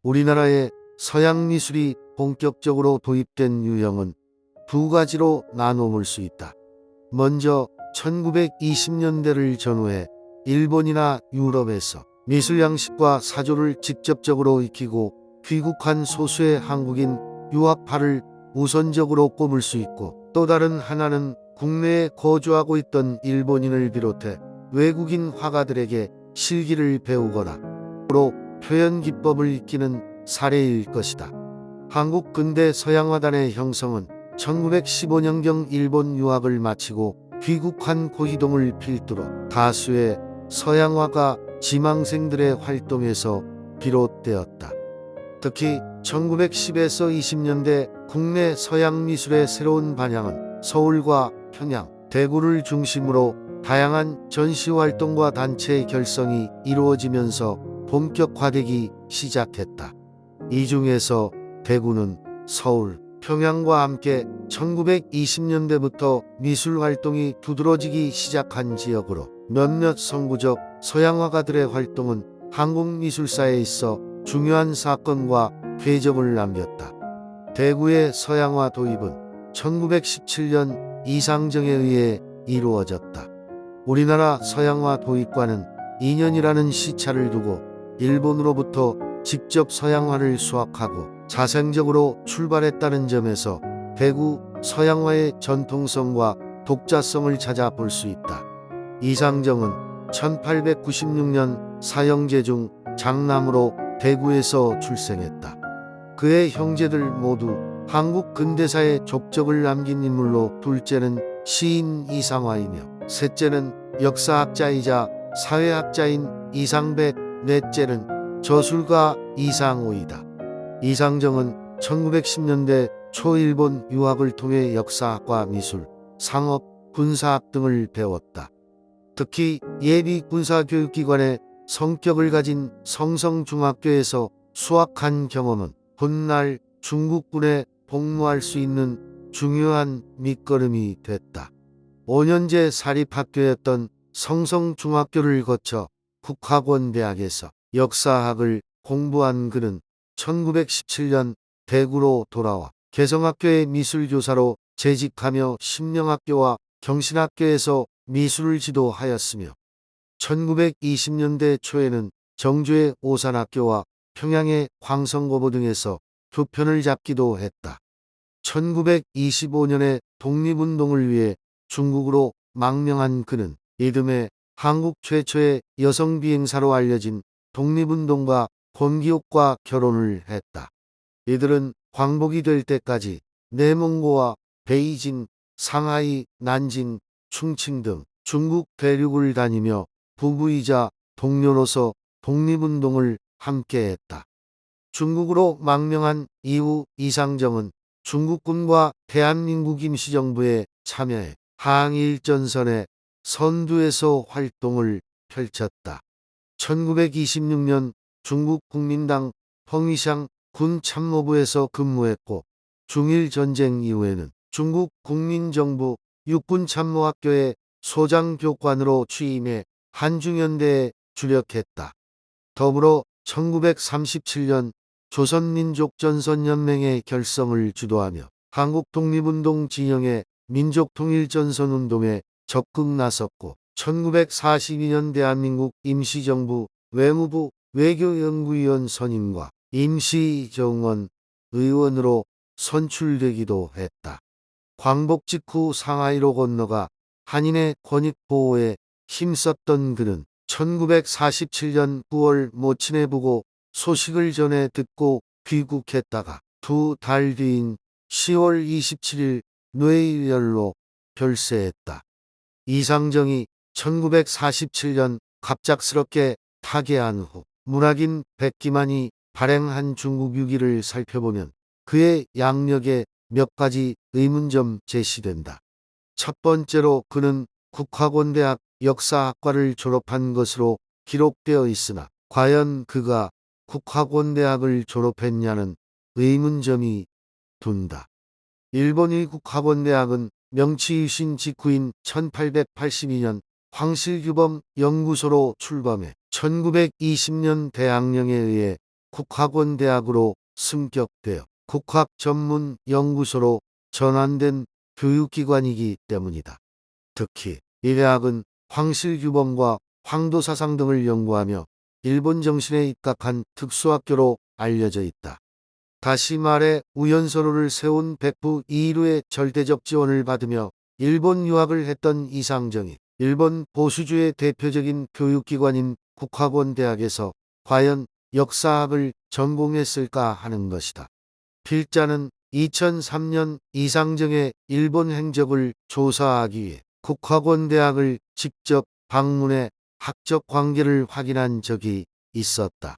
우리나라에 서양 미술이 본격적으로 도입된 유형은 두 가지로 나눠볼 수 있다. 먼저 1920년대를 전후해 일본이나 유럽에서 미술 양식과 사조를 직접적으로 익히고 귀국한 소수의 한국인 유학파를 우선적으로 꼽을 수 있고, 또 다른 하나는 국내에 거주하고 있던 일본인을 비롯해 외국인 화가들에게 실기를 배우거나 표현 기법을 익히는 사례일 것이다. 한국 근대 서양화단의 형성은 1915년경 일본 유학을 마치고 귀국한 고희동을 필두로 다수의 서양화가 지망생들의 활동에서 비롯되었다. 특히 1910에서 20년대 국내 서양 미술의 새로운 반향은 서울과 평양, 대구를 중심으로 다양한 전시활동과 단체 결성이 이루어지면서 본격화되기 시작했다. 이 중에서 대구는 서울, 평양과 함께 1920년대부터 미술활동이 두드러지기 시작한 지역으로 몇몇 선구적 서양화가들의 활동은 한국 미술사에 있어 중요한 사건과 궤적을 남겼다. 대구의 서양화 도입은 1917년 이상정에 의해 이루어졌다. 우리나라 서양화 도입과는 2년이라는 시차를 두고 일본으로부터 직접 서양화를 수확하고 자생적으로 출발했다는 점에서 대구 서양화의 전통성과 독자성을 찾아볼 수 있다. 이상정은 1896년 사형제 중 장남으로 대구에서 출생했다. 그의 형제들 모두 한국 근대사에 족적을 남긴 인물로, 둘째는 시인 이상화이며 셋째는 역사학자이자 사회학자인 이상백, 넷째는 저술가 이상호이다. 이상정은 1910년대 초 일본 유학을 통해 역사학과 미술, 상업, 군사학 등을 배웠다. 특히 예비 군사교육기관의 성격을 가진 성성중학교에서 수학한 경험은 훗날 중국군에 복무할 수 있는 중요한 밑거름이 됐다. 5년제 사립학교였던 성성중학교를 거쳐 국학원대학에서 역사학을 공부한 그는 1917년 대구로 돌아와 개성학교의 미술교사로 재직하며 신명학교와 경신학교에서 미술을 지도하였으며 1920년대 초에는 정주의 오산학교와 평양의 광성고보 등에서 교편을 잡기도 했다. 1925년에 독립운동을 위해 중국으로 망명한 그는 이듬해 한국 최초의 여성 비행사로 알려진 독립운동가 권기옥과 결혼을 했다. 이들은 광복이 될 때까지 내몽고와 베이징, 상하이, 난징, 충칭 등 중국 대륙을 다니며 부부이자 동료로서 독립운동을 함께했다. 중국으로 망명한 이후 이상정은 중국군과 대한민국 임시정부에 참여해 항일전선의 선두에서 활동을 펼쳤다. 1926년 중국 국민당 펑이샹 군 참모부에서 근무했고, 중일전쟁 이후에는 중국 국민정부 육군참모학교의 소장교관으로 취임해 한중연대에 주력했다. 더불어 1937년 조선민족전선연맹의 결성을 주도하며 한국 독립운동 진영의 민족통일전선운동에 적극 나섰고, 1942년 대한민국 임시정부 외무부 외교연구위원 선임과 임시정원 의원으로 선출되기도 했다. 광복 직후 상하이로 건너가 한인의 권익 보호에 힘썼던 그는 1947년 9월 모친의 부고 소식을 전해 듣고 귀국했다가 두 달 뒤인 10월 27일 뇌혈로 별세했다. 이상정이 1947년 갑작스럽게 타계한 후 문학인 백기만이 발행한 중국 유기를 살펴보면 그의 양력에 몇 가지 의문점 제시된다. 첫 번째로 그는 국학원대학 역사학과를 졸업한 것으로 기록되어 있으나 과연 그가 국학원대학을 졸업했냐는 의문점이 둔다. 일본의 국학원대학은 명치유신 직후인 1882년 황실규범 연구소로 출범해 1920년 대학령에 의해 국학원대학으로 승격되어 국학 전문 연구소로 전환된 교육기관이기 때문이다. 특히 이 대학은 황실규범과 황도사상 등을 연구하며 일본 정신에 입각한 특수학교로 알려져 있다. 다시 말해 우연서로를 세운 백부 이루의 절대적 지원을 받으며 일본 유학을 했던 이상정이 일본 보수주의 대표적인 교육기관인 국학원대학에서 과연 역사학을 전공했을까 하는 것이다. 필자는 2003년 이상정의 일본 행적을 조사하기 위해 국학원대학을 직접 방문해 학적 관계를 확인한 적이 있었다.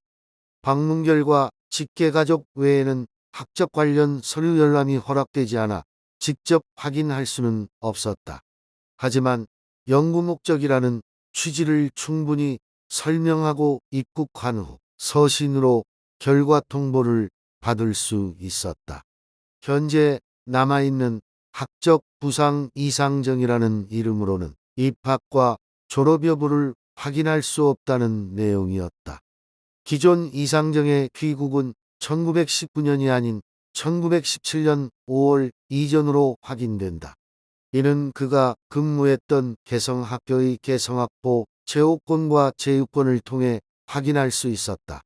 방문 결과 직계가족 외에는 학적 관련 서류 열람이 허락되지 않아 직접 확인할 수는 없었다. 하지만 연구 목적이라는 취지를 충분히 설명하고 입국한 후 서신으로 결과 통보를 받을 수 있었다. 현재 남아있는 학적 부상 이상정이라는 이름으로는 입학과 졸업 여부를 확인할 수 없다는 내용이었다. 기존 이상정의 귀국은 1919년이 아닌 1917년 5월 이전으로 확인된다. 이는 그가 근무했던 개성학교의 개성학부 제호권과 제휴권을 통해 확인할 수 있었다.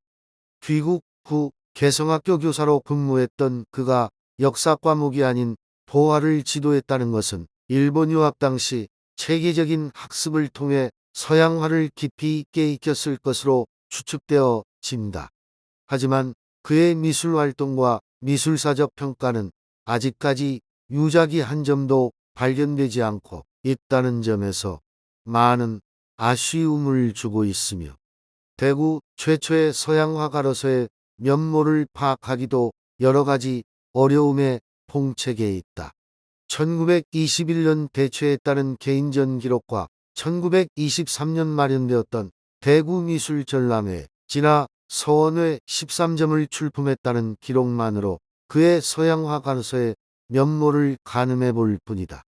귀국 후 개성학교 교사로 근무했던 그가 역사 과목이 아닌 도화를 지도했다는 것은 일본 유학 당시 체계적인 학습을 통해 서양화를 깊이 있게 익혔을 것으로 추측되어진다. 하지만 그의 미술활동과 미술사적 평가는 아직까지 유작이 한 점도 발견되지 않고 있다는 점에서 많은 아쉬움을 주고 있으며 대구 최초의 서양화가로서의 면모를 파악하기도 여러 가지 어려움에 봉착해 있다. 1921년 대체에 따른 개인전 기록과 1923년 마련되었던 대구미술전람회 진화 서원회 13점을 출품했다는 기록만으로 그의 서양화가로서의 면모를 가늠해 볼 뿐이다.